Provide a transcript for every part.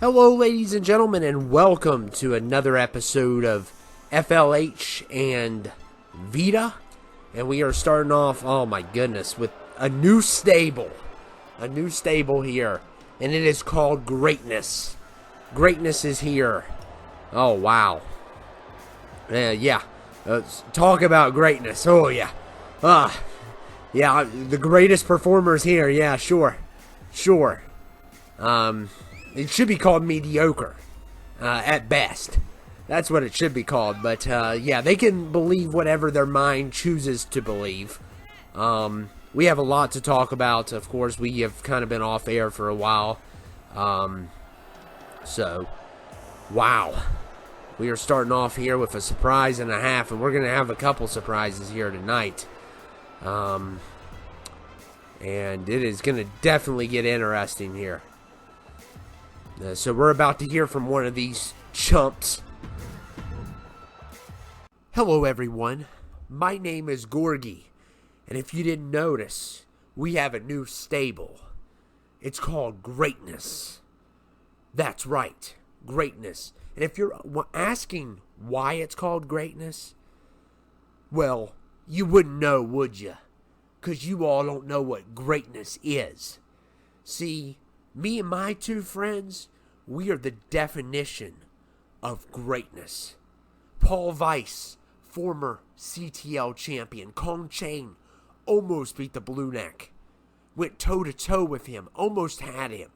Hello, ladies and gentlemen, and welcome to another episode of FLH and VITA. And we are starting off, oh my goodness, with a new stable. A new stable here. And it is called Greatness. Greatness is here. Oh, wow. Yeah. Talk about greatness. Oh, yeah. Yeah, the greatest performers here. Yeah, sure. It should be called mediocre, at best. That's what it should be called. But, yeah, they can believe whatever their mind chooses to believe. We have a lot to talk about. Of course, we have kind of been off air for a while. So, wow. We are starting off here with a surprise and a half, and we're going to have a couple surprises here tonight. And it is going to definitely get interesting here. So we're about to hear from one of these chumps. Hello everyone, my name is Gorgey, and if you didn't notice, we have a new stable. It's called Greatness. That's right, Greatness. And if you're asking why it's called Greatness, well, you wouldn't know, would you? Because you all don't know what greatness is. See, me and my two friends, we are the definition of greatness. Paul Weiss, former CTL champion, Kong Chain, almost beat the Blue Neck. Went toe-to-toe with him, almost had him.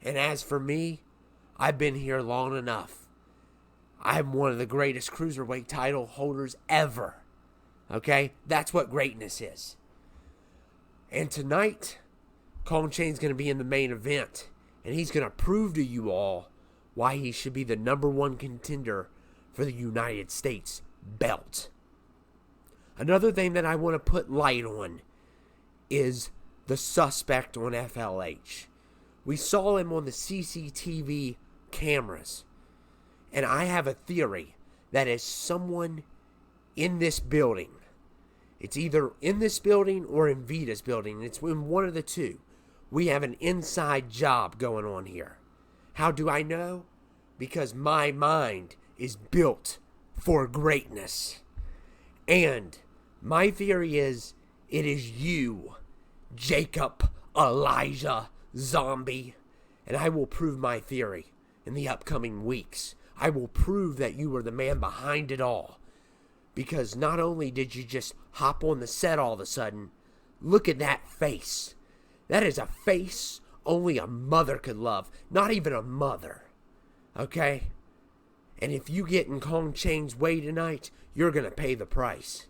And as for me, I've been here long enough. I'm one of the greatest cruiserweight title holders ever. Okay? That's what greatness is. And tonight, Kong Chain's going to be in the main event, and he's going to prove to you all why he should be the #1 contender for the United States belt. Another thing that I want to put light on is the suspect on FLH. We saw him on the CCTV cameras, and I have a theory that is someone in this building. It's either in this building or in Vita's building. It's in one of the two. We have an inside job going on here. How do I know? Because my mind is built for greatness. And my theory is it is you, Jacob Elijah Zombie. And I will prove my theory in the upcoming weeks. I will prove that you are the man behind it all. Because not only did you just hop on the set all of a sudden, look at that face. That is a face only a mother could love. Not even a mother. Okay? And if you get in Kong Chain's way tonight, you're going to pay the price.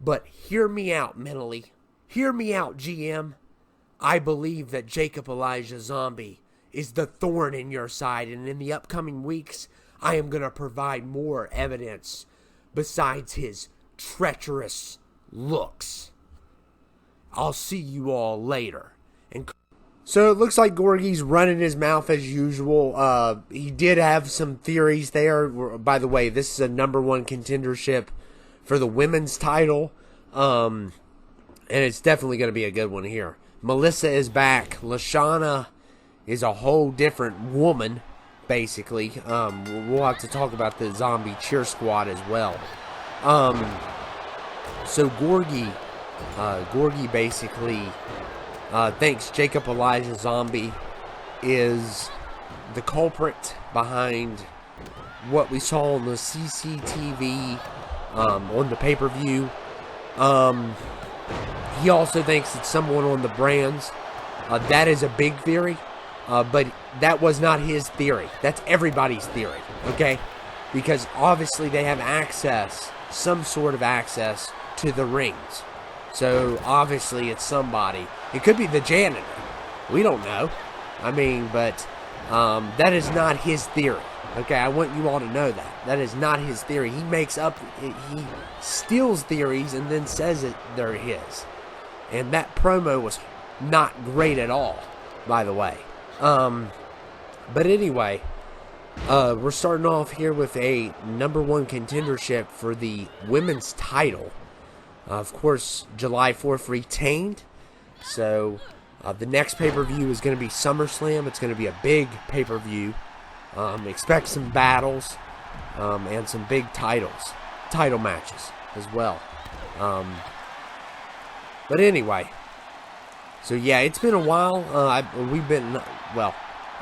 But hear me out mentally. Hear me out, GM. I believe that Jacob Elijah Zombie is the thorn in your side. And in the upcoming weeks, I am going to provide more evidence besides his treacherous looks. I'll see you all later. So it looks like Gorgey's running his mouth as usual. He did have some theories there. By the way, this is a #1 contendership for the women's title. And it's definitely going to be a good one here. Melissa is back. LaShawna is a whole different woman, basically. We'll have to talk about the zombie cheer squad as well. So Gorgey basically thinks Jacob Elijah Zombie is the culprit behind what we saw on the CCTV on the pay-per-view. He also thinks it's someone on the brands. That is a big theory, but that was not his theory. That's everybody's theory, okay? Because obviously they have access, some sort of access to the rings. So obviously it's somebody. It could be the janitor. We don't know. I mean, but that is not his theory. Okay, I want you all to know that. That is not his theory. He makes up, he steals theories and then says that they're his. And that promo was not great at all, by the way. But anyway, we're starting off here with a #1 contendership for the women's title. Of course, July 4th retained. So The next pay-per-view is going to be Summerslam. It's going to be a big pay-per-view. Expect some battles and some big title matches as well. But anyway, so yeah, it's been a while.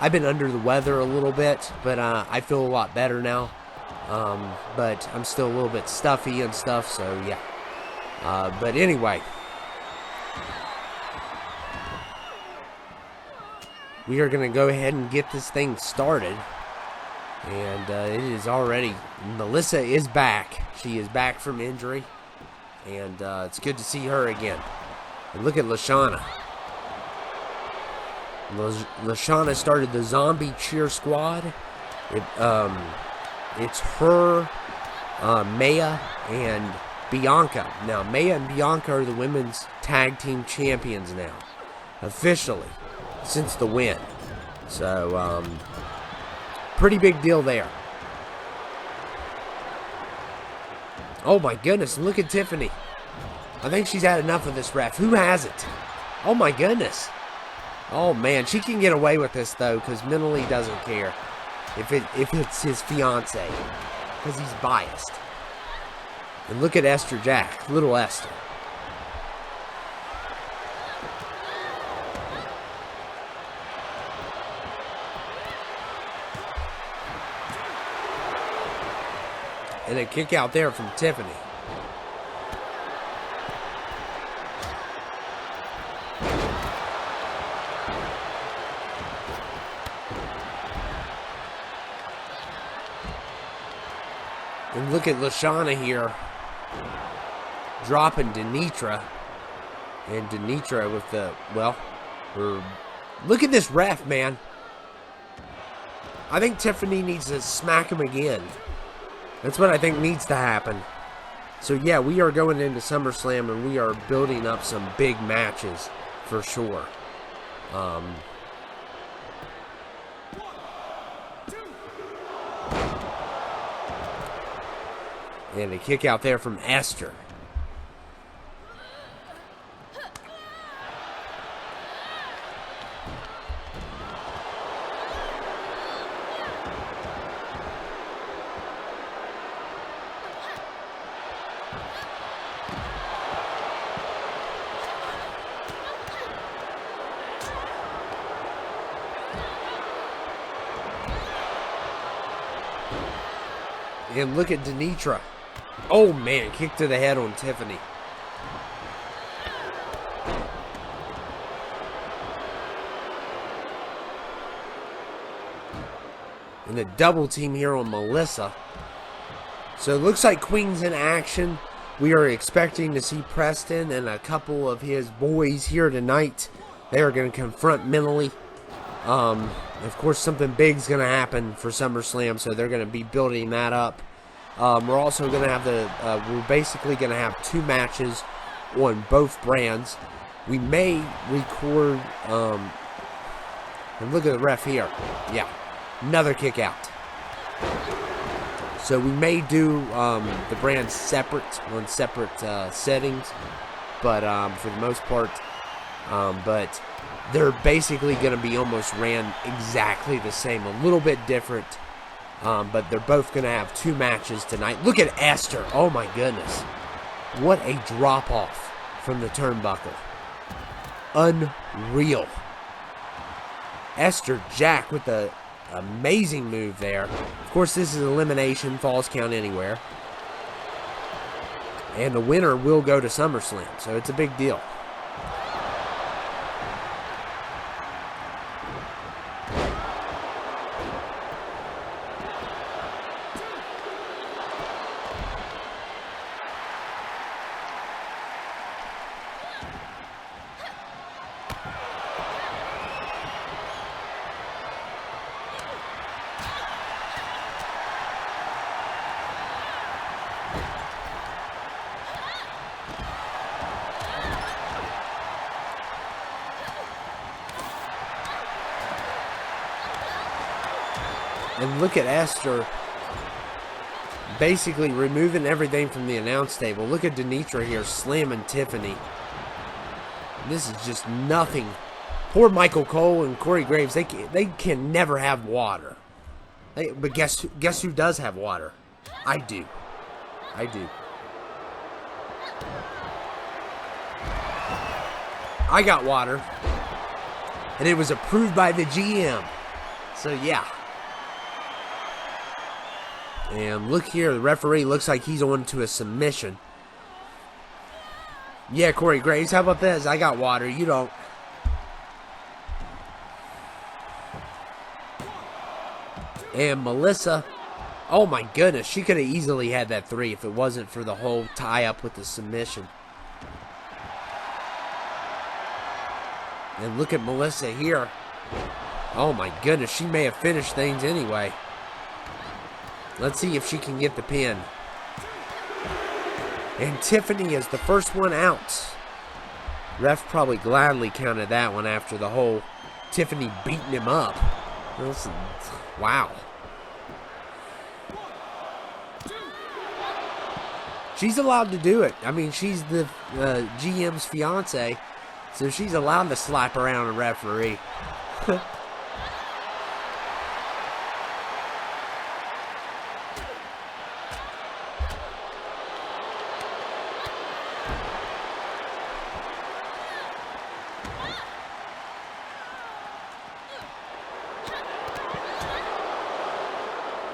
I've been under the weather a little bit, but I feel a lot better now. But I'm still a little bit stuffy and stuff, so yeah. But anyway, we are going to go ahead and get this thing started. And it is already, Melissa is back. She is back from injury. And it's good to see her again. And look at Lashana. Lashana started the Zombie Cheer Squad. It's her, Maya, and Bianca. Now, Maya and Bianca are the women's tag team champions now. Officially. Since the win. So, pretty big deal there. Oh my goodness, look at Tiffany. I think she's had enough of this ref. Who hasn't? Oh my goodness. Oh man, she can get away with this though, because mentally doesn't care if it's his fiance, because he's biased. And look at Esther Jack, little Esther. And a kick out there from Tiffany. And look at Lashana here. Dropping Denitra. And Denitra with the, look at this ref, man. I think Tiffany needs to smack him again. That's what I think needs to happen. So yeah, we are going into SummerSlam and we are building up some big matches for sure. And a kick out there from Esther. And look at Denitra. Oh man, kick to the head on Tiffany. And the double team here on Melissa. So it looks like Queen's in action. We are expecting to see Preston and a couple of his boys here tonight. They are going to confront mentally. Of course, something big's going to happen for SummerSlam, so they're going to be building that up. We're also going to have we're basically going to have 2 matches on both brands. We may record, and look at the ref here. Yeah, another kick out. So we may do the brands separate, on separate settings, but for the most part, but they're basically going to be almost ran exactly the same, a little bit different. But they're both going to have 2 matches tonight. Look at Esther. Oh, my goodness. What a drop-off from the turnbuckle. Unreal. Esther Jack with the amazing move there. Of course, this is elimination. Falls count anywhere. And the winner will go to SummerSlam. So it's a big deal. And look at Esther basically removing everything from the announce table. Look at Denitra here slamming Tiffany. This is just nothing Poor Michael Cole and Corey Graves, they can never have water. But guess who does have water? I do. I do. I got water. And it was approved by the GM. So, yeah. And look here. The referee looks like he's on to a submission. Yeah, Corey Graves, how about this? I got water. You don't. And Melissa. Oh, my goodness. She could have easily had that 3 if it wasn't for the whole tie-up with the submission. And look at Melissa here. Oh my goodness, she may have finished things anyway. Let's see if she can get the pin. And Tiffany is the first one out. Ref probably gladly counted that one after the whole Tiffany beating him up. Listen, wow. She's allowed to do it. I mean, she's the GM's fiance. So she's allowed to slap around a referee.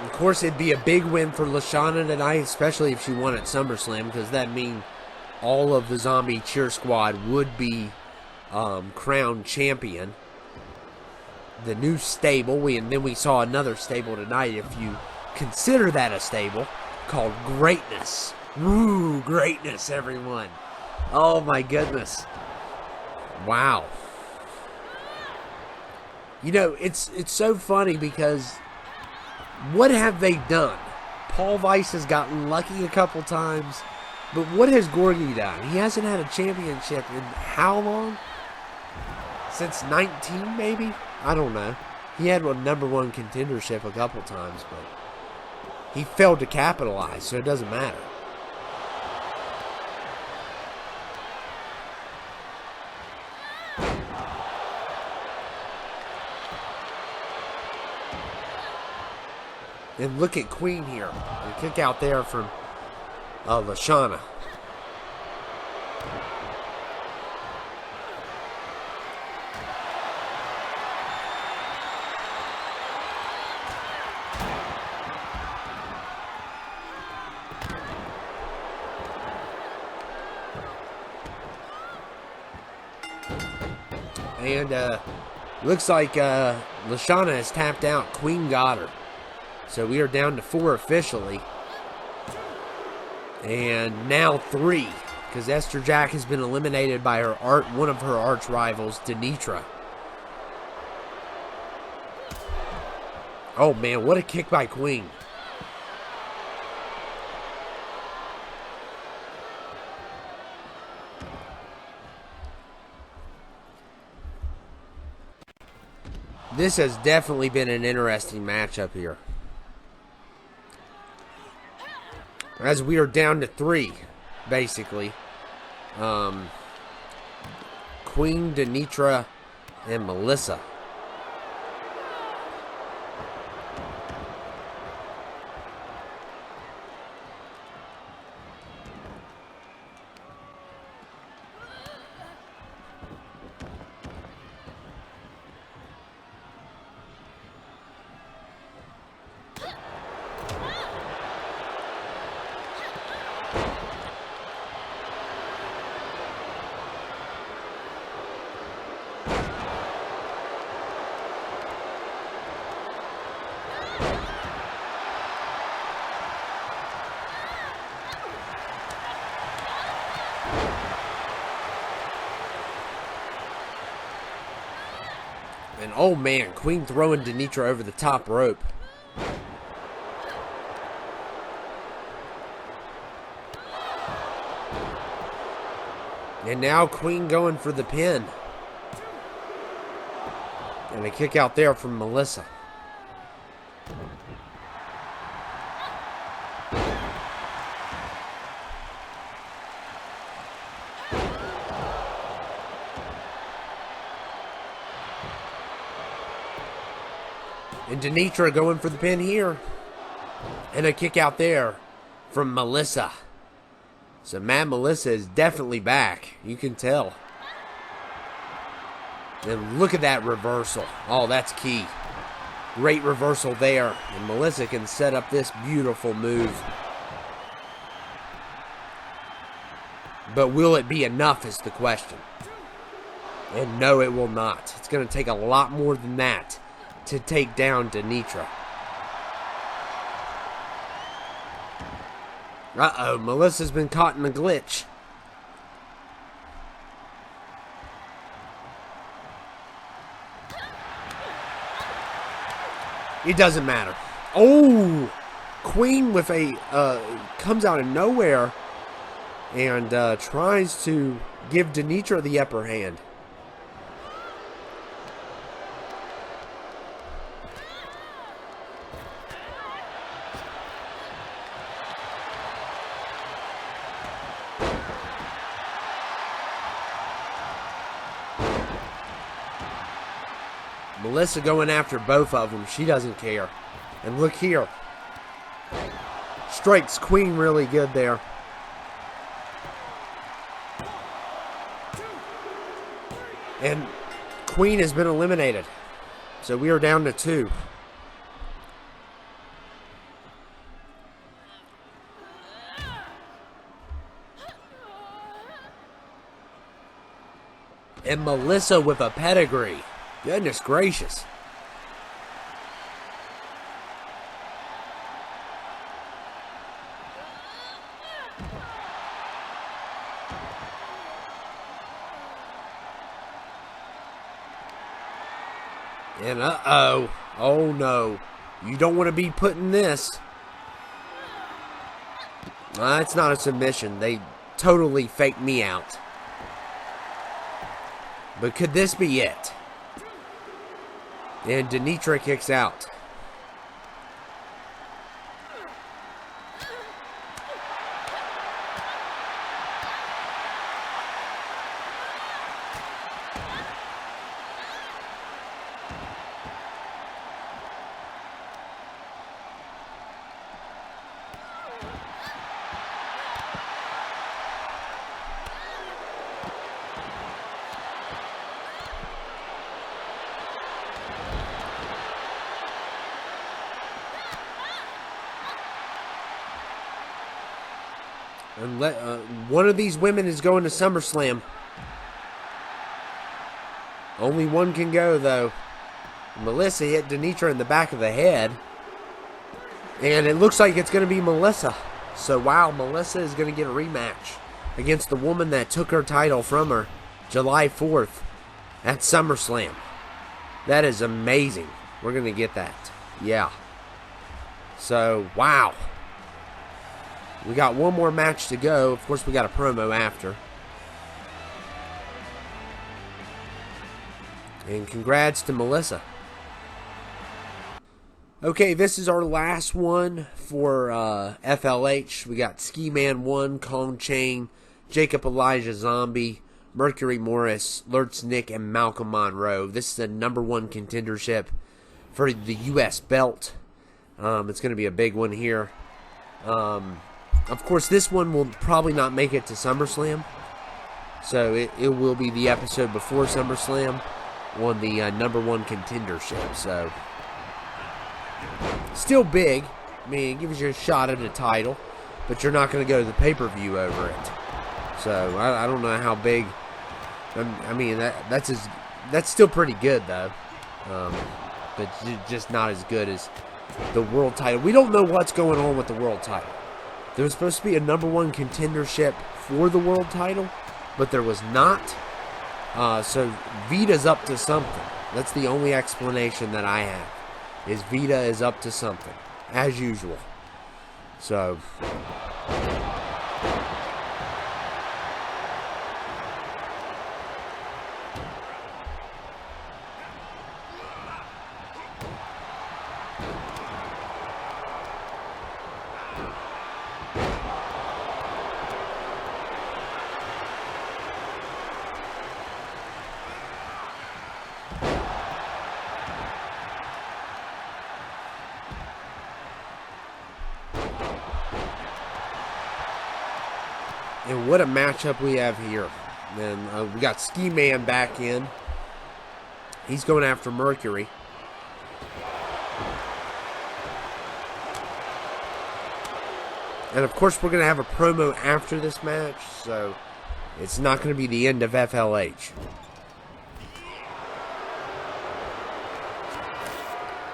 Of course, it'd be a big win for Lashana tonight, especially if she won at SummerSlam, because that means all of the Zombie Cheer Squad would be crowned champion. The new stable, and then we saw another stable tonight, if you consider that a stable, called Greatness. Woo, Greatness, everyone. Oh my goodness. Wow. You know, it's so funny because what have they done? Paul Weiss has gotten lucky a couple times, but what has Gorgey done? He hasn't had a championship in how long? Since 19, maybe? I don't know. He had a #1 contendership a couple times, but he failed to capitalize, so it doesn't matter. And look at Queen here. A kick out there from Lashana. And looks like Lashana has tapped out. Queen got her. So we are down to 4 officially. And now 3. Because Esther Jack has been eliminated by one of her arch rivals, Denitra. Oh man, what a kick by Queen. This has definitely been an interesting matchup here. As we are down to 3, basically. Queen, Denitra, and Melissa. And oh man, Queen throwing Denitra over the top rope. And now Queen going for the pin. And a kick out there from Melissa. And Denitra going for the pin here. And a kick out there from Melissa. So Mad Melissa is definitely back. You can tell. And look at that reversal. Oh, that's key. Great reversal there. And Melissa can set up this beautiful move. But will it be enough is the question. And no, it will not. It's going to take a lot more than that to take down Denitra. Uh-oh, Melissa's been caught in a glitch. It doesn't matter. Oh! Queen with a, comes out of nowhere and tries to give Denitra the upper hand. Melissa going after both of them. She doesn't care. And look here. Strikes Queen really good there. And Queen has been eliminated. So we are down to 2. And Melissa with a pedigree. Goodness gracious. And uh-oh. Oh no. You don't want to be putting this. It's not a submission. They totally faked me out. But could this be it? And Denitra kicks out. And one of these women is going to Summerslam. Only one can go, though. Melissa hit Denitra in the back of the head. And it looks like it's going to be Melissa. So, wow, Melissa is going to get a rematch against the woman that took her title from her July 4th at SummerSlam. That is amazing. We're going to get that. Yeah. So, wow. We got one more match to go. Of course, we got a promo after. And congrats to Melissa. Okay, this is our last one for FLH. We got Ski Man 1, Kong Chain, Jacob Elijah Zombie, Mercury Morris, Lurtz Nick, and Malcolm Monroe. This is the #1 contendership for the U.S. belt. It's going to be a big one here. Of course, this one will probably not make it to SummerSlam. So it will be the episode before SummerSlam on the #1 contendership. So still big. I mean, it gives you a shot at a title, but you're not going to go to the pay-per-view over it. So I don't know how big. I mean, that's still pretty good though, but just not as good as the world title. We don't know what's going on with the world title. There was supposed to be a #1 contendership for the world title, but there was not. So VITA's up to something. That's the only explanation that I have, is VITA is up to something, as usual. So And what a matchup we have here. And we got Ski Man back in. He's going after Mercury. And of course, we're going to have a promo after this match, so it's not going to be the end of FLH.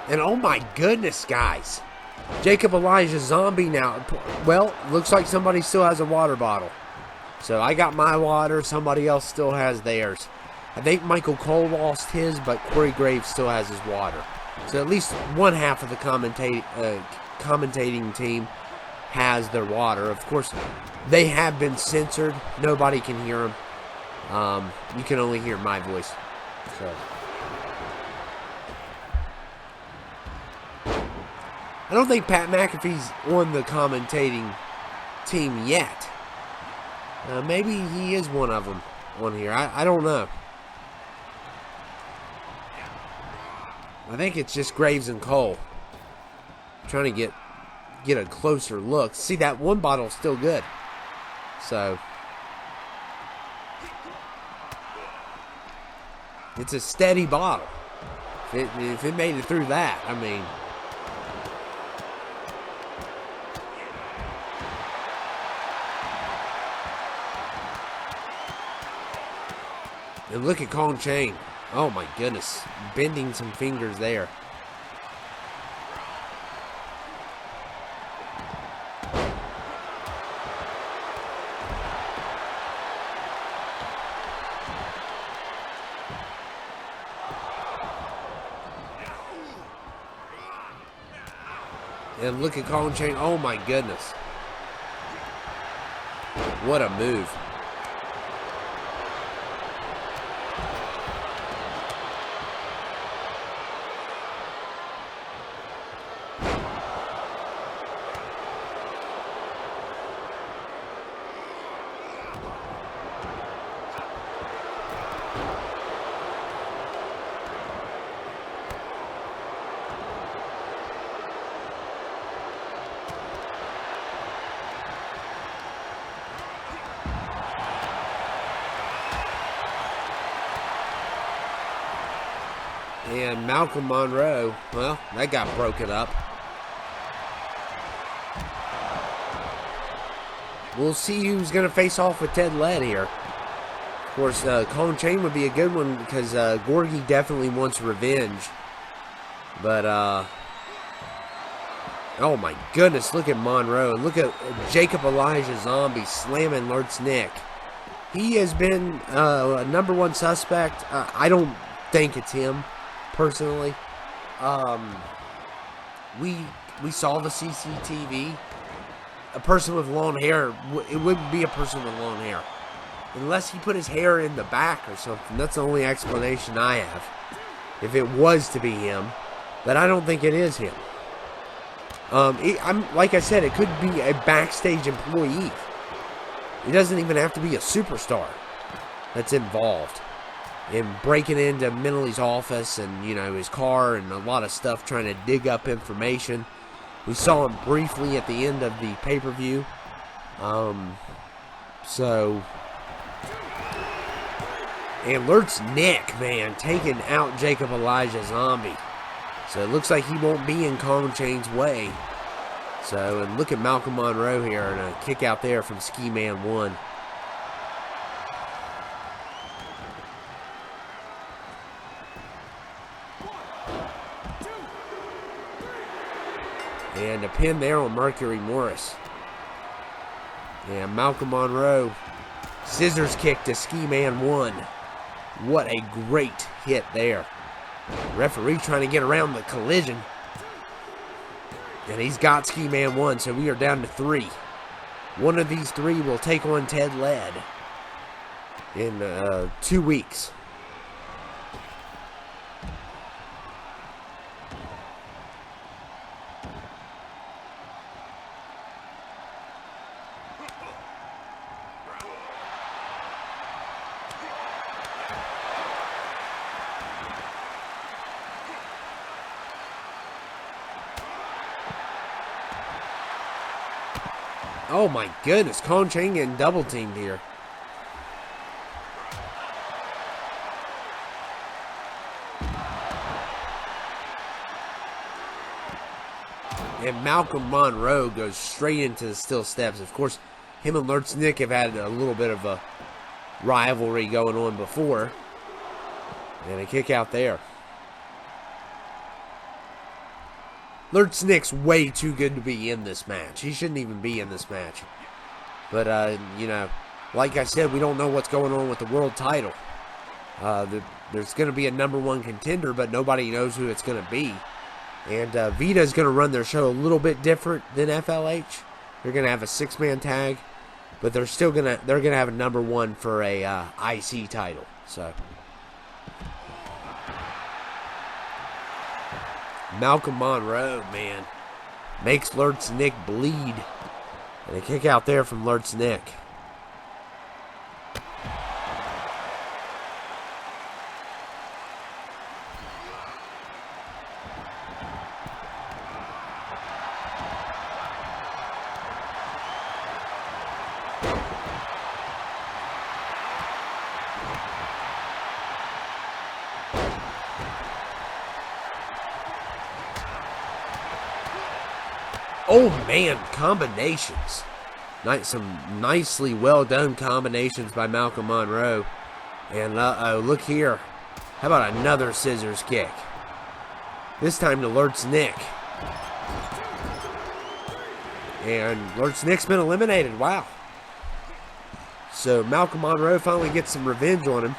And oh my goodness, guys. Jacob Elijah Zombie now. Well, looks like somebody still has a water bottle. So I got my water. Somebody else still has theirs. I think Michael Cole lost his, but Corey Graves still has his water. So at least one half of the commentating team has their water. Of course, they have been censored. Nobody can hear them. You can only hear my voice. So I don't think Pat McAfee's on the commentating team yet. Maybe he is one of them on here. I don't know. I think it's just Graves and Cole. I'm trying to get a closer look. See, that one bottle's still good. So it's a steady bottle. If it made it through that, I mean. And look at Kong Chain. Oh my goodness. Bending some fingers there. And look at Kong Chain. Oh my goodness. What a move. And Malcolm Monroe, well, that got broken up. We'll see who's going to face off with Ted Led here. Of course, Kong Chain would be a good one because Gorgey definitely wants revenge. But, oh my goodness, look at Monroe. And look at Jacob Elijah Zombie slamming Lurt's Nick. He has been a #1 suspect. I don't think it's him. Personally, we saw the CCTV. A person with long hair, it wouldn't be a person with long hair. Unless he put his hair in the back or something. That's the only explanation I have. If it was to be him. But I don't think it is him. Like I said, it could be a backstage employee. It doesn't even have to be a superstar that's involved in breaking into Mentally's office and, you know, his car and a lot of stuff trying to dig up information. We saw him briefly at the end of the pay-per-view. And Lurt's Nick, man, taking out Jacob Elijah Zombie. So it looks like he won't be in Kong Chain's way. So, and look at Malcolm Monroe here and a kick out there from Ski Man 1. And a pin there on Mercury Morris. And Malcolm Monroe, scissors kick to Ski Man 1. What a great hit there. Referee trying to get around the collision. And he's got Ski Man 1, so we are down to 3. One of these 3 will take on Ted Led in 2 weeks. Oh my goodness, Chang getting double teamed here. And Malcolm Monroe goes straight into the steel steps. Of course, him and Lurch Nick have had a little bit of a rivalry going on before. And a kick out there. Lurch Nick's way too good to be in this match. He shouldn't even be in this match. But, you know, like I said, we don't know what's going on with the world title. There's going to be a #1 contender, but nobody knows who it's going to be. And VITA is going to run their show a little bit different than FLH. They're going to have a 6-man tag, but they're going to have a #1 for a IC title. So Malcolm Monroe, man, makes Lurch Nick bleed, and a kick out there from Lurch Nick. Oh man, combinations. Some nicely well done combinations by Malcolm Monroe. And look here. How about another scissors kick? This time to Lurch Nick. And Lurch Nick's been eliminated. Wow. So Malcolm Monroe finally gets some revenge on him.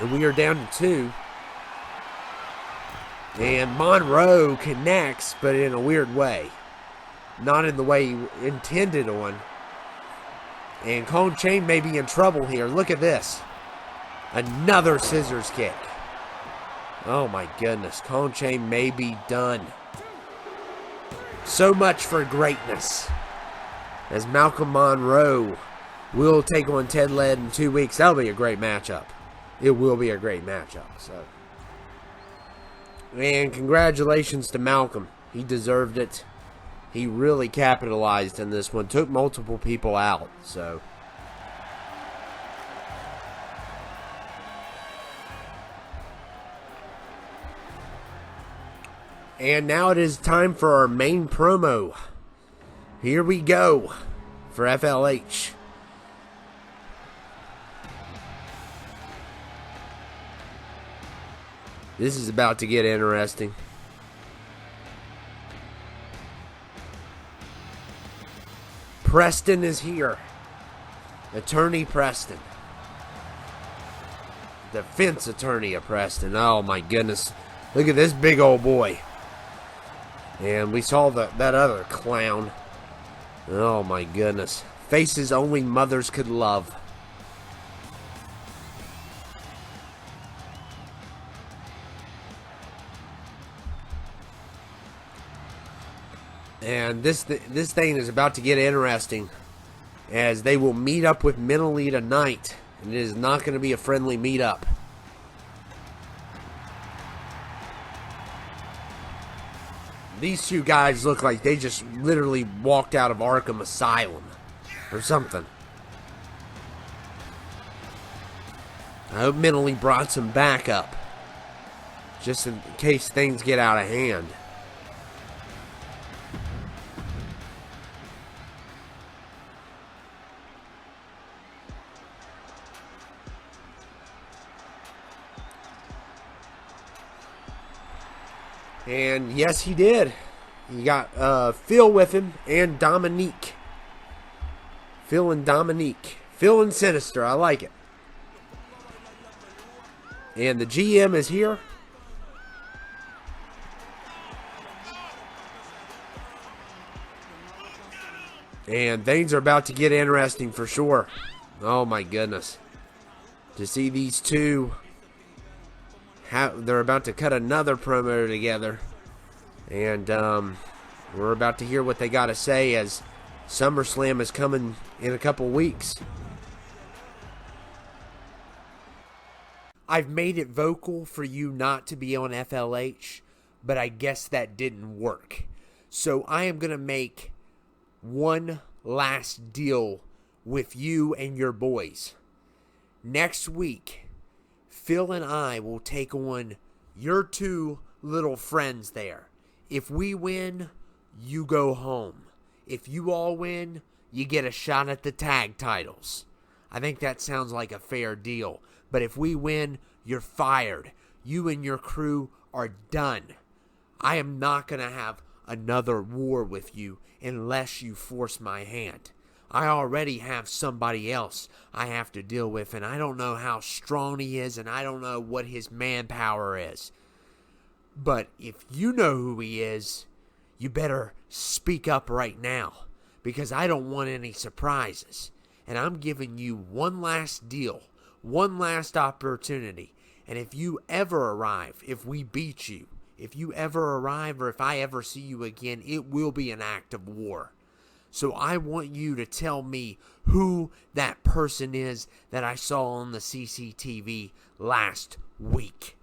And we are down to 2. And Monroe connects, but in a weird way. Not in the way he intended on. And Chang may be in trouble here. Look at this. Another scissors kick. Oh my goodness. Chang may be done. So much for greatness. As Malcolm Monroe will take on Ted Led in 2 weeks. That'll be a great matchup. It will be a great matchup. So. And congratulations to Malcolm. He deserved it. He really capitalized in this one. Took multiple people out. So. And now it is time for our main promo. Here we go for FLH. This is about to get interesting. Preston is here. Attorney Preston. Defense attorney of Preston. Oh my goodness. Look at this big old boy. And we saw that other clown. Oh my goodness. Faces only mothers could love. And this thing is about to get interesting, as they will meet up with Mentally tonight, and it is not going to be a friendly meetup. These two guys look like they just literally walked out of Arkham Asylum or something. I hope Mentally brought some backup, just in case things get out of hand. And yes, he did. He got Phil with him and Dominique. Phil and Dominique. Phil and Sinister. I like it. And the GM is here. And things are about to get interesting for sure. Oh my goodness. To see these two, they're about to cut another promo together. And we're about to hear what they got to say, as Summerslam is coming in a couple weeks. I've made it vocal for you not to be on FLH, but I guess that didn't work. So I am going to make one last deal with you and your boys. Next week, Phil and I will take on your two little friends there. If we win, you go home. If you all win, you get a shot at the tag titles. I think that sounds like a fair deal. But if we win, you're fired. You and your crew are done. I am not going to have another war with you unless you force my hand. I already have somebody else I have to deal with, and I don't know how strong he is, and I don't know what his manpower is. But if you know who he is, you better speak up right now, because I don't want any surprises. And I'm giving you one last deal, one last opportunity. And if you ever arrive, if we beat you, if you ever arrive, or if I ever see you again, it will be an act of war. So I want you to tell me who that person is that I saw on the CCTV last week.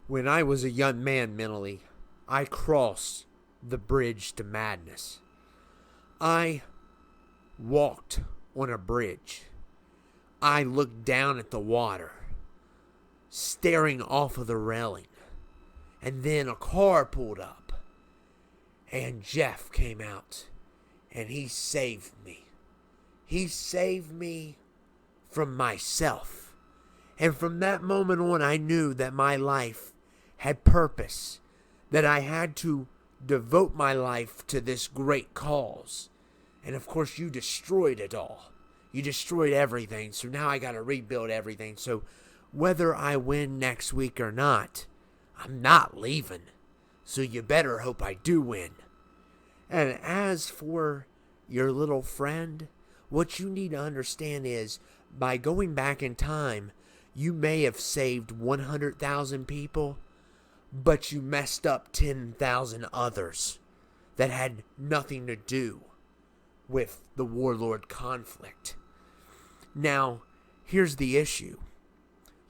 When I was a young man mentally, I crossed the bridge to madness. I walked on a bridge. I looked down at the water, staring off of the railing. And then a car pulled up, and Jeff came out. And he saved me. He saved me from myself. And from that moment on, I knew that my life had purpose. That I had to devote my life to this great cause. And of course, you destroyed it all. You destroyed everything. So now I got to rebuild everything. So whether I win next week or not, I'm not leaving. So you better hope I do win. And as for your little friend, what you need to understand is, by going back in time, you may have saved 100,000 people, but you messed up 10,000 others that had nothing to do with the warlord conflict. Now, here's the issue.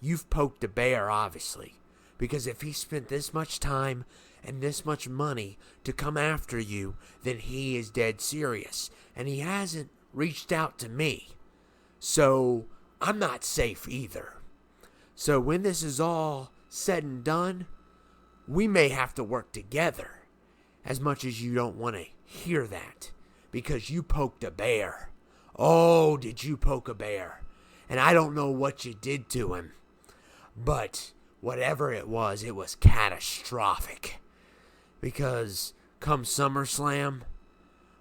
You've poked a bear, obviously, because if he spent this much time and this much money to come after you, then he is dead serious. And he hasn't reached out to me. So I'm not safe either. So when this is all said and done, we may have to work together. As much as you don't want to hear that. Because you poked a bear. Oh, did you poke a bear? And I don't know what you did to him. But whatever it was catastrophic. Because come SummerSlam,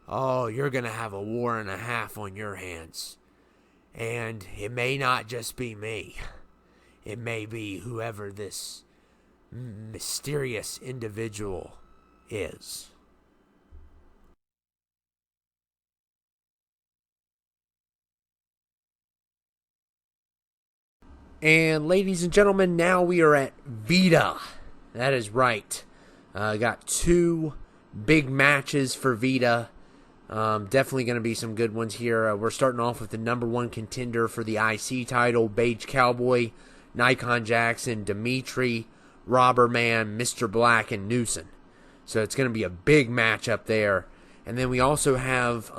oh, you're going to have a war and a half on your hands. And it may not just be me. It may be whoever this mysterious individual is. And ladies and gentlemen, now we are at VITA. That is right. Got two big matches for VITA. Definitely going to be some good ones here. We're starting off with the number one contender for the IC title, Beige Cowboy, Nikon Jackson, Dimitri, Robberman, Mr. Black, and Newson. So it's going to be a big match up there. And then we also have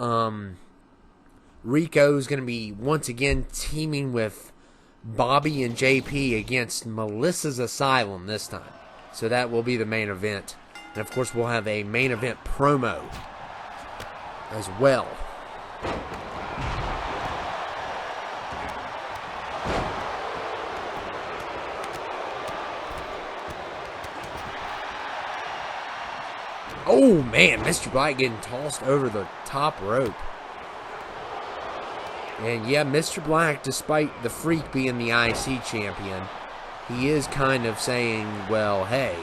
Reko's going to be once again teaming with Bobby and JP against Melissa's Asylum this time. So that will be the main event. And of course we'll have a main event promo as well. Oh man, Mr. Black getting tossed over the top rope. And yeah, Mr. Black, despite the Freak being the IC champion, he is kind of saying, well, hey,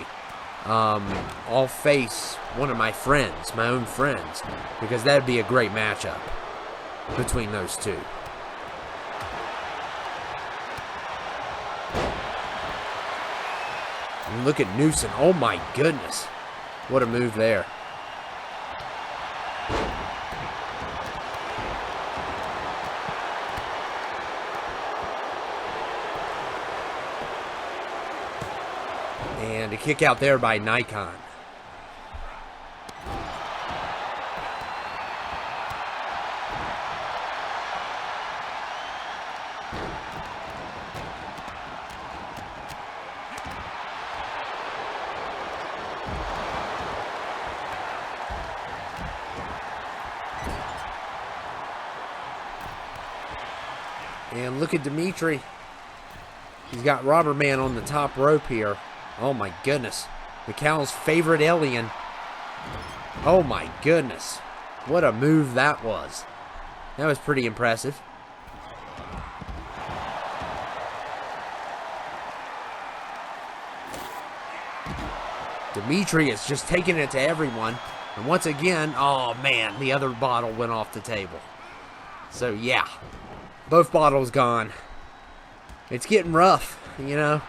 I'll face one of my friends, my own friends, because that'd be a great matchup between those two. And look at Newson. Oh my goodness. What a move there. And a kick out there by Nikon. And look at Dimitri. He's got Robber Man on the top rope here. Oh my goodness. Mikhail's favorite alien. Oh my goodness. What a move that was. That was pretty impressive. Dimitri is just taking it to everyone. And once again, oh man, the other bottle went off the table. So yeah, both bottles gone. It's getting rough, you know.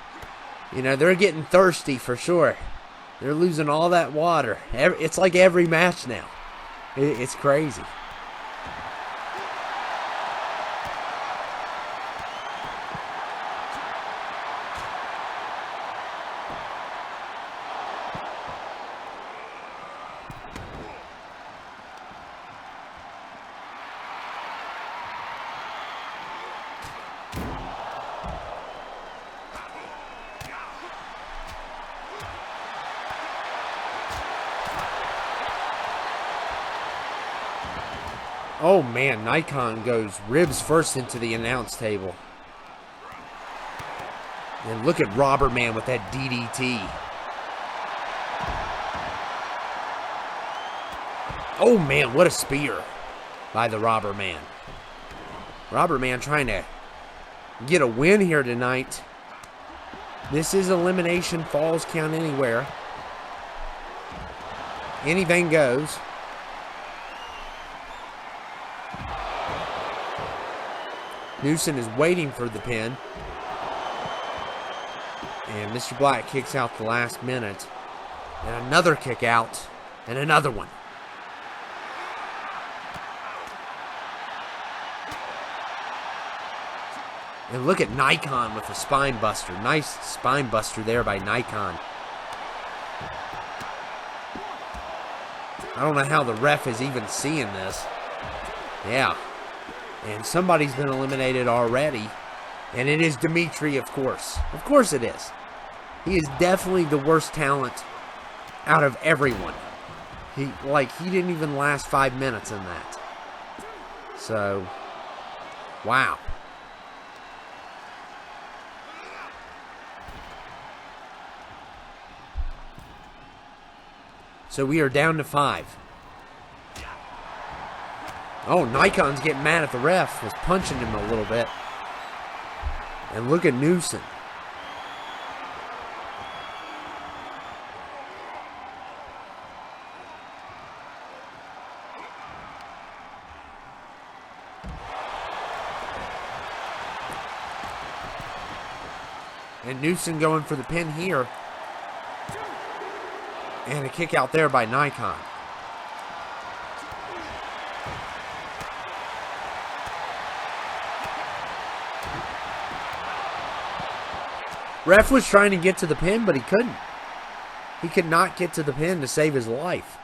They're getting thirsty for sure. They're losing all that water. It's like every match now. It's crazy. Oh man, Nikon goes ribs first into the announce table. And look at Robber Man with that DDT. Oh man, what a spear by the Robber Man. Robber Man trying to get a win here tonight. This is elimination, falls count anywhere. Anything goes. Newson is waiting for the pin. And Mr. Black kicks out the last minute. And another kick out. And another one. And look at Nikon with a spine buster. Nice spine buster there by Nikon. I don't know how the ref is even seeing this. Yeah. And somebody's been eliminated already. And it is Dimitri, of course. Of course it is. He is definitely the worst talent out of everyone. He didn't even last 5 minutes in that. So, wow. So we are down to 5. Oh, Nikon's getting mad at the ref. Was punching him a little bit. And look at Newson. And Newson going for the pin here. And a kick out there by Nikon. Ref was trying to get to the pin, but he couldn't. He could not get to the pin to save his life.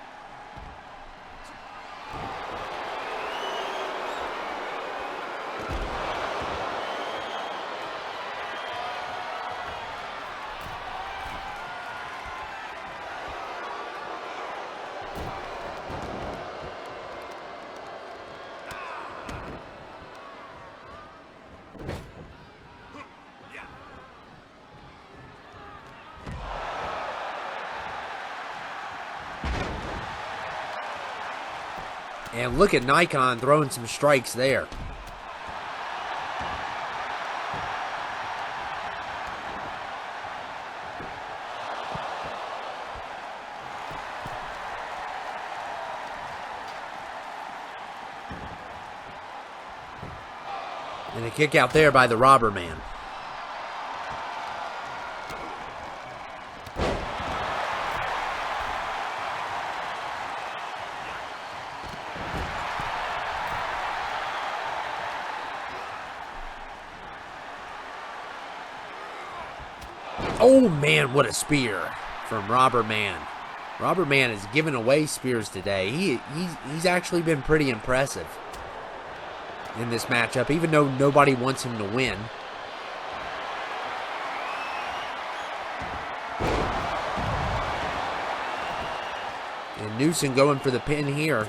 And look at Nikon throwing some strikes there. And a kick out there by the Robber Man. Oh man, what a spear from Robber Man. Robber Man is giving away spears today. He's actually been pretty impressive in this matchup, even though nobody wants him to win. And Newson going for the pin here.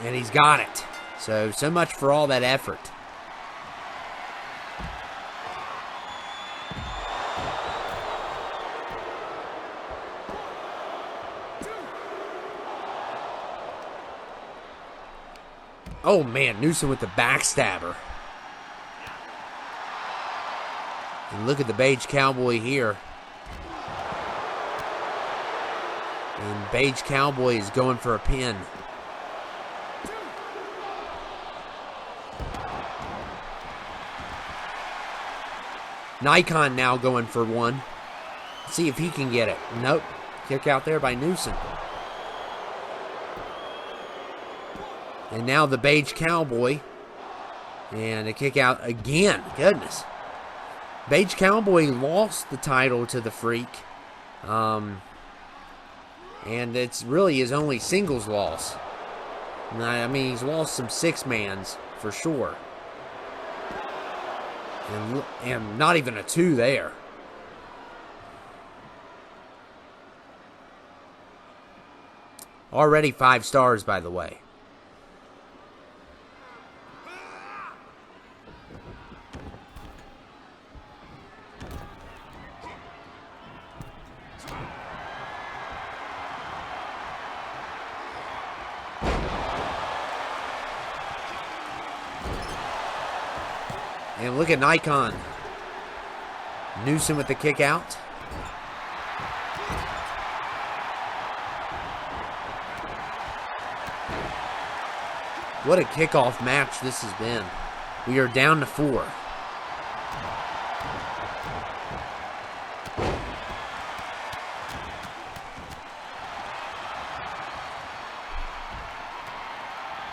And he's got it. So much for all that effort. Oh, man, Newsom with the backstabber. And look at the Beige Cowboy here. And Beige Cowboy is going for a pin. Nikon now going for one. See if he can get it. Nope. Kick out there by Newsom. And now the Beige Cowboy. And a kick out again. Goodness. Beige Cowboy lost the title to the Freak. And it's really his only singles loss. I mean, he's lost some six-mans for sure. And not even a 2 there. Already 5 stars, by the way. And look at Nikon. Newsom with the kick out. What a kickoff match this has been. We are down to 4.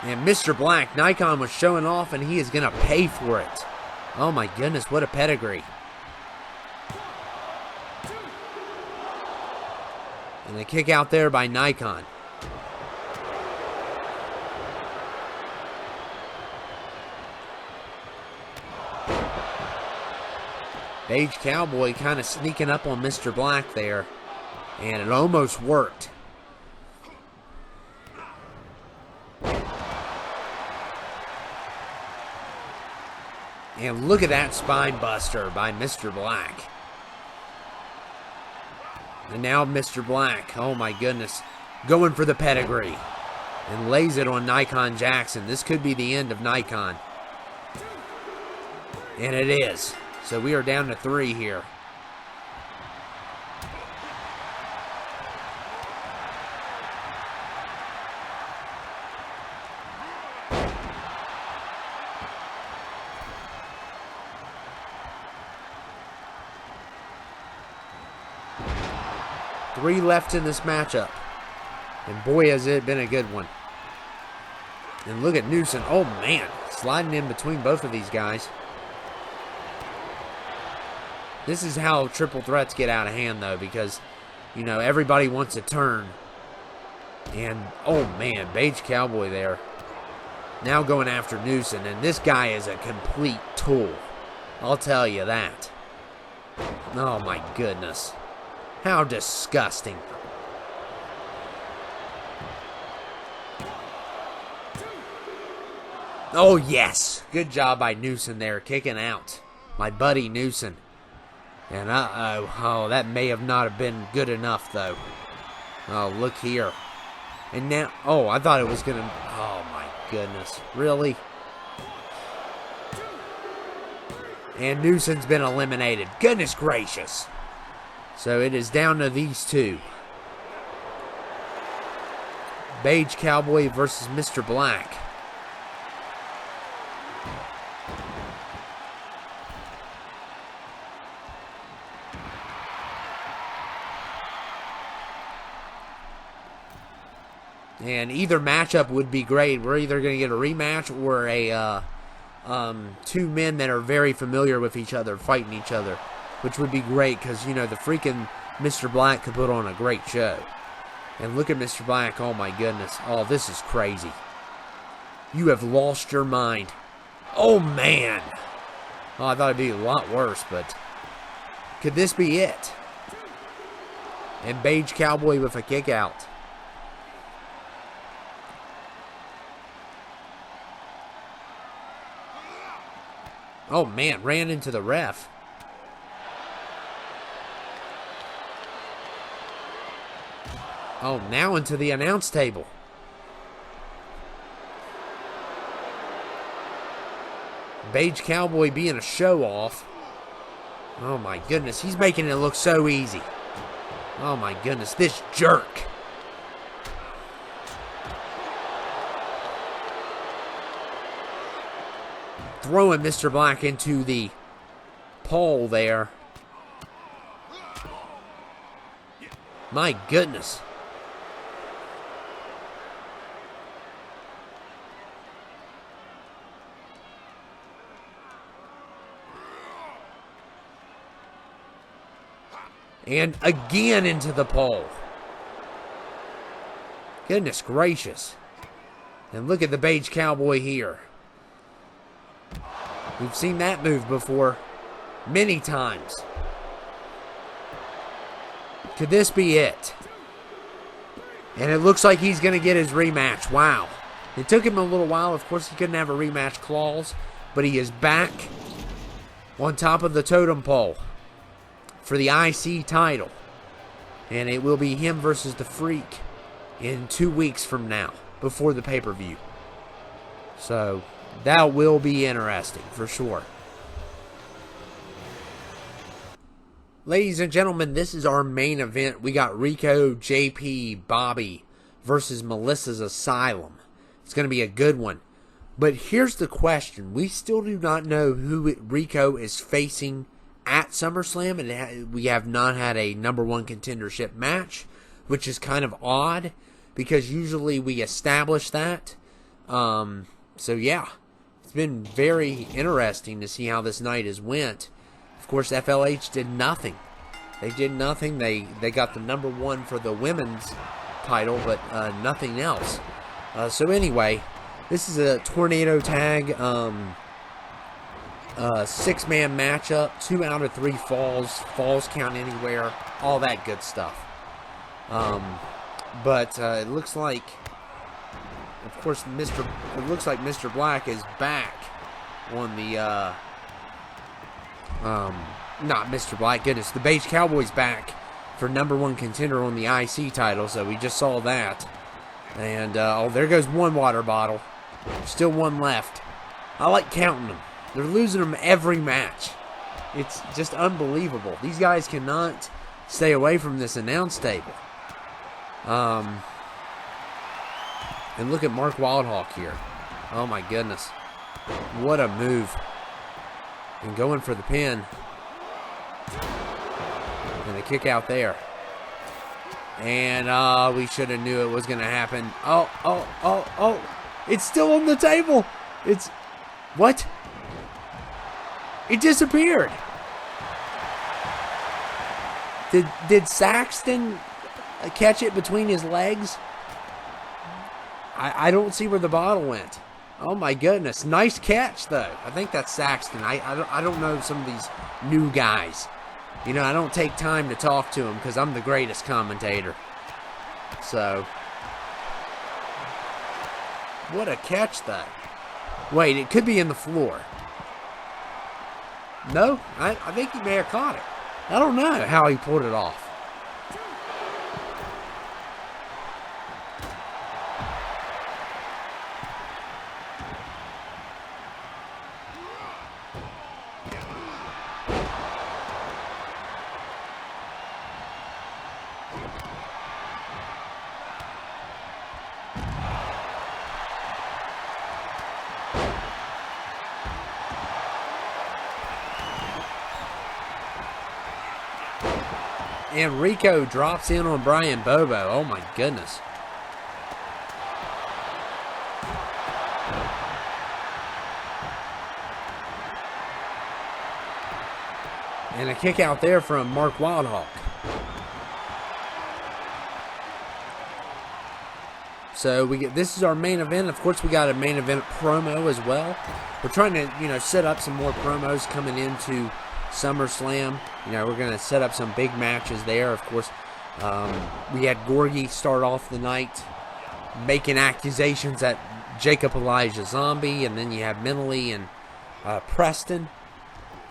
And Mr. Black, Nikon was showing off and he is going to pay for it. Oh my goodness, what a pedigree. And a kick out there by Nikon. Beige Cowboy kind of sneaking up on Mr. Black there. And it almost worked. And look at that spine buster by Mr. Black. And now Mr. Black, oh my goodness, going for the pedigree. And lays it on Nikon Jackson. This could be the end of Nikon. And it is. So we are down to 3 here. Three left in this matchup. And boy, has it been a good one. And look at Newsom. Oh, man. Sliding in between both of these guys. This is how triple threats get out of hand, though, because, you know, everybody wants a turn. And, oh, man, Beige Cowboy there. Now going after Newsom. And this guy is a complete tool. I'll tell you that. Oh, my goodness. How disgusting. Oh, yes. Good job by Newsom there, kicking out. My buddy Newsom. And uh-oh. Oh, that may have not have been good enough, though. Oh, look here. And now, oh, I thought it was going to, oh, my goodness. Really? And Newsom's been eliminated. Goodness gracious. So it is down to these two. Beige Cowboy versus Mr. Black. And either matchup would be great. We're either going to get a rematch or a two men that are very familiar with each other fighting each other. Which would be great because, you know, the freaking Mr. Black could put on a great show. And look at Mr. Black. Oh, my goodness. Oh, this is crazy. You have lost your mind. Oh, man. Oh, I thought it'd be a lot worse, but could this be it? And Beige Cowboy with a kick out. Oh, man. Ran into the ref. Oh, now into the announce table. Beige Cowboy being a show-off. Oh my goodness, he's making it look so easy. Oh my goodness, this jerk. Throwing Mr. Black into the pole there. My goodness. And again into the pole. Goodness gracious. And look at the Beige Cowboy here. We've seen that move before many times. Could this be it? And it looks like he's going to get his rematch. Wow. It took him a little while. Of course, he couldn't have a rematch clause. But he is back on top of the totem pole for the IC title. And it will be him versus the Freak in 2 weeks from now, before the pay-per-view. So that will be interesting for sure. Ladies and gentlemen, this is our main event. We got Reko, JP, Bobby versus Melissa's Asylum. It's going to be a good one. But here's the question. We still do not know who Reko is facing at SummerSlam, and we have not had a #1 contendership match, which is kind of odd because usually we establish that. So yeah, it's been very interesting to see how this night has went. Of course, FLH did nothing. They did nothing. They got the #1 for the women's title, but nothing else. So anyway, this is a tornado tag. 6-man matchup, 2 out of 3 falls count anywhere, all that good stuff. But it looks like, of course, Mr. Black is back on the not Mr. Black, goodness, the Beige Cowboy's back for #1 contender on the IC title, so we just saw that. And oh, there goes one water bottle. Still one left. I like counting them. They're losing them every match. It's just unbelievable. These guys cannot stay away from this announce table. And look at Mark Wildhawk here. Oh my goodness. What a move. And going for the pin. And a kick out there. And we should have knew it was going to happen. Oh. It's still on the table. It's... What? It disappeared. Did Saxton catch it between his legs? I don't see where the bottle went. Oh my goodness. Nice catch though. I think that's Saxton. I don't know some of these new guys. You know, I don't take time to talk to them because I'm the greatest commentator. So, what a catch though. Wait, it could be in the floor. No, I think he may have caught it. I don't know how he pulled it off. And Reko drops in on Brian Bobo. Oh my goodness. And a kick out there from Mark Wildhawk. So this is our main event. Of course, we got a main event promo as well. We're trying to, set up some more promos coming into SummerSlam. We're going to set up some big matches there. Of course, we had Gorgey start off the night making accusations at Jacob Elijah Zombie, and then you have Mentally and Preston,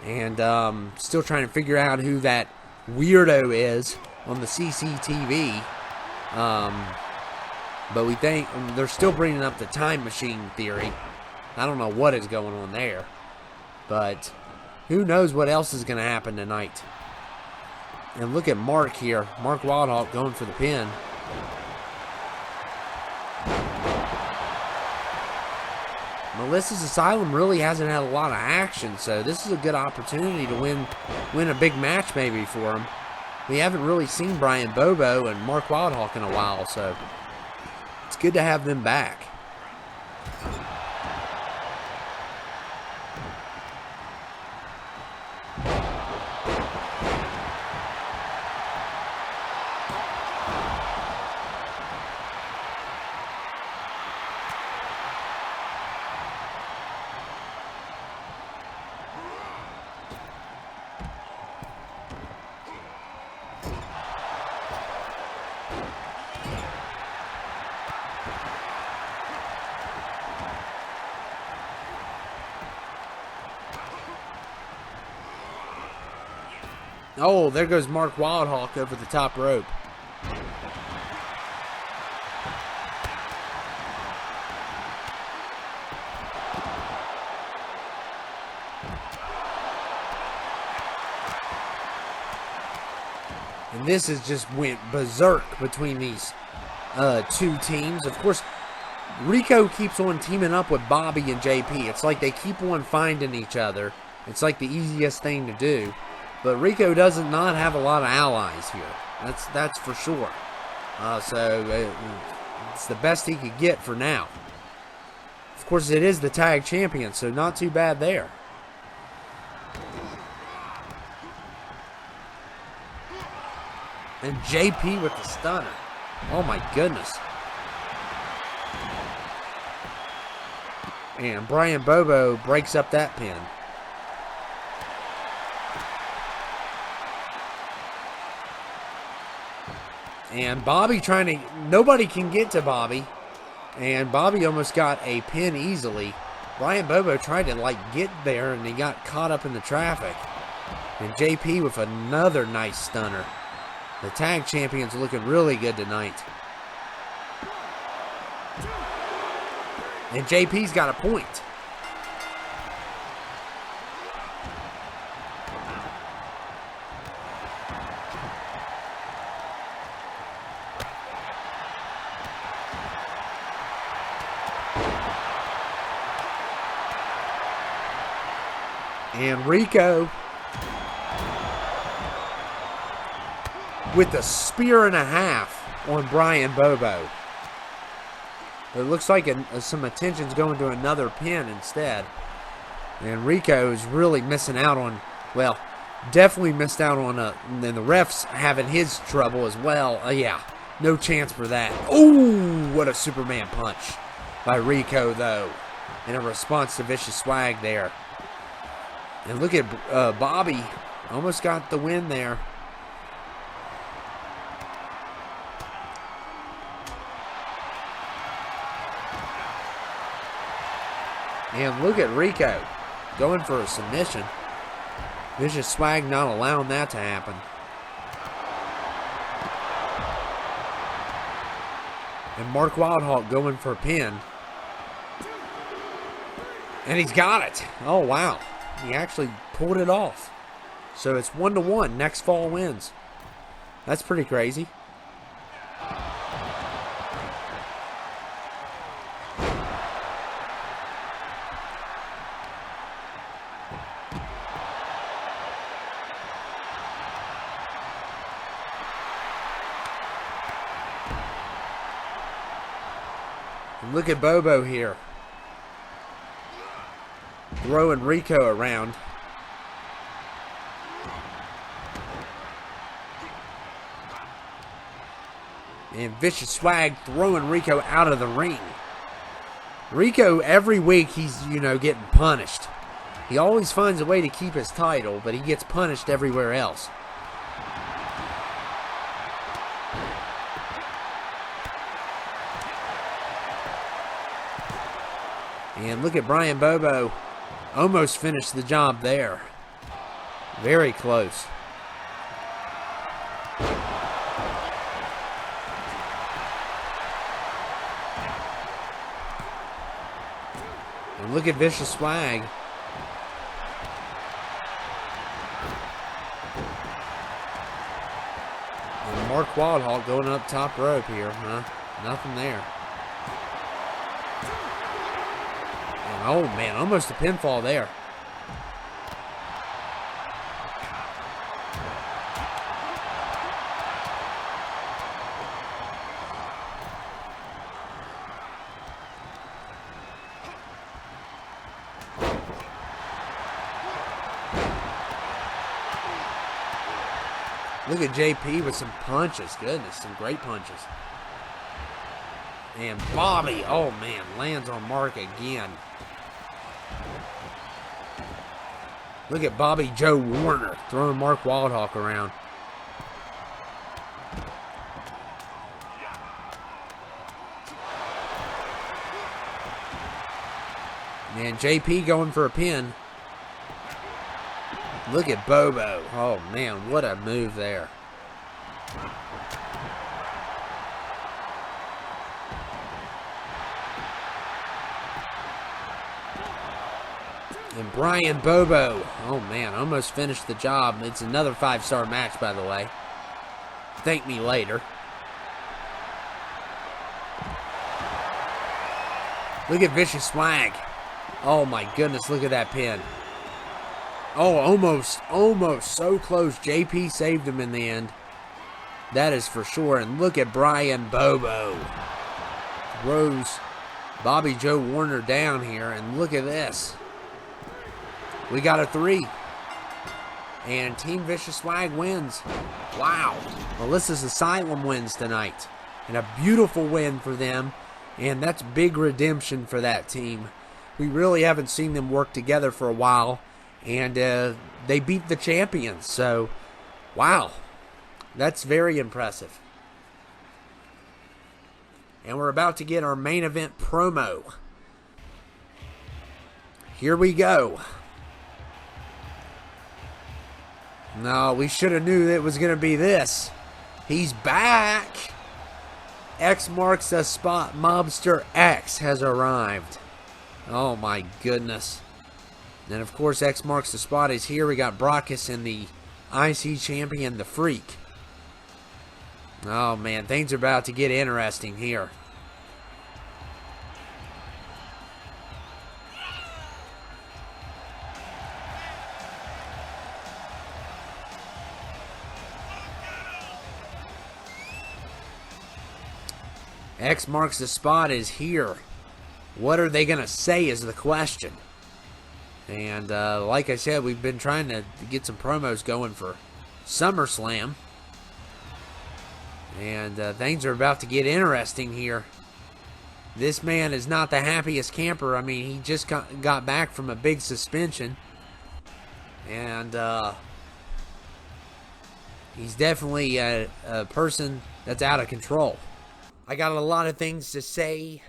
and still trying to figure out who that weirdo is on the CCTV. But we think they're still bringing up the time machine theory. I don't know what is going on there. But who knows what else is going to happen tonight. And look at Mark here. Mark Wildhawk going for the pin. Melissa's Asylum really hasn't had a lot of action, so this is a good opportunity to win a big match maybe for them. We haven't really seen Brian Bobo and Mark Wildhawk in a while, so it's good to have them back. Oh, there goes Mark Wildhawk over the top rope. And this has just went berserk between these two teams. Of course, Reko keeps on teaming up with Bobby and JP. It's like they keep on finding each other. It's like the easiest thing to do. But Reko does not have a lot of allies here. That's for sure. So it's the best he could get for now. Of course, it is the tag champion, so not too bad there. And JP with the stunner. Oh my goodness. And Brian Bobo breaks up that pin. And Bobby trying to... Nobody can get to Bobby. And Bobby almost got a pin easily. Brian Bobo tried to, get there, and he got caught up in the traffic. And JP with another nice stunner. The tag champion's looking really good tonight. And JP's got a point. And Reko with a spear and a half on Brian Bobo. It looks like some attention's going to another pin instead. And Reko is really missing out on, well, definitely missed out on, and the ref's having his trouble as well. Yeah, no chance for that. Oh, what a Superman punch by Reko, though. In a response to Vicious Swag there. And look at Bobby. Almost got the win there. And look at Reko going for a submission. Vicious Swag not allowing that to happen. And Mark Wildhawk going for a pin. And he's got it. Oh, wow. He actually pulled it off. So it's 1-1. Next fall wins. That's pretty crazy. And look at Bobo here. Throwing Reko around. And Vicious Swag throwing Reko out of the ring. Reko, every week, he's, getting punished. He always finds a way to keep his title, but he gets punished everywhere else. And look at Brian Bobo. Almost finished the job there. Very close. And look at Vicious Swag. Mark Wildhawk going up top rope here, huh? Nothing there. And oh man, almost a pinfall there. Look at JP with some punches. Goodness, some great punches. And Bobby, oh man, lands on Mark again. Look at Bobby Joe Warner throwing Mark Wildhawk around. And JP going for a pin. Look at Bobo. Oh, man, what a move there. And Brian Bobo. Oh, man, almost finished the job. It's another 5-star match, by the way. Thank me later. Look at Vicious Swag. Oh, my goodness, look at that pin. Oh, almost so close. JP saved him in the end. That is for sure. And look at Brian Bobo. Throws Bobby Joe Warner down here. And look at this. We got a 3. And Team Vicious Swag wins. Wow. Melissa's Asylum wins tonight. And a beautiful win for them. And that's big redemption for that team. We really haven't seen them work together for a while. And they beat the champions. So, wow. That's very impressive. And we're about to get our main event promo. Here we go. No, we should have knew that it was going to be this. He's back. X marks the spot. Mobster X has arrived. Oh my goodness. And of course, X marks the spot is here. We got Brockus and the IC champion, the Freak. Oh man, things are about to get interesting here. X marks the spot is here. What are they going to say is the question. And like I said, we've been trying to get some promos going for Summerslam. And things are about to get interesting here. This man is not the happiest camper. I mean, he just got back from a big suspension. And he's definitely a person that's out of control. I got a lot of things to say,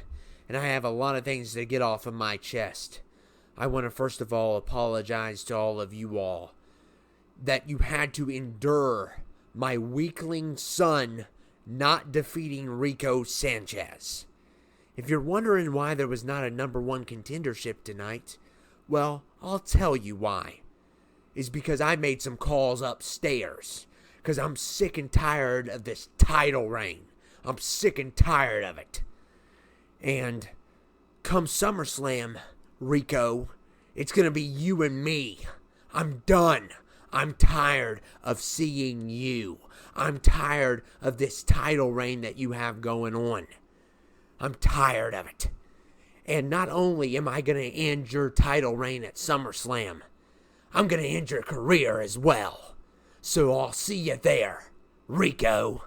and I have a lot of things to get off of my chest. I want to first of all apologize to all of you all that you had to endure my weakling son not defeating Reko Sanchez. If you're wondering why there was not a #1 contendership tonight, well, I'll tell you why. It's because I made some calls upstairs. Because I'm sick and tired of this title reign. I'm sick and tired of it. And come SummerSlam, Reko, it's going to be you and me. I'm done. I'm tired of seeing you. I'm tired of this title reign that you have going on. I'm tired of it. And not only am I going to end your title reign at SummerSlam, I'm going to end your career as well. So I'll see you there, Reko.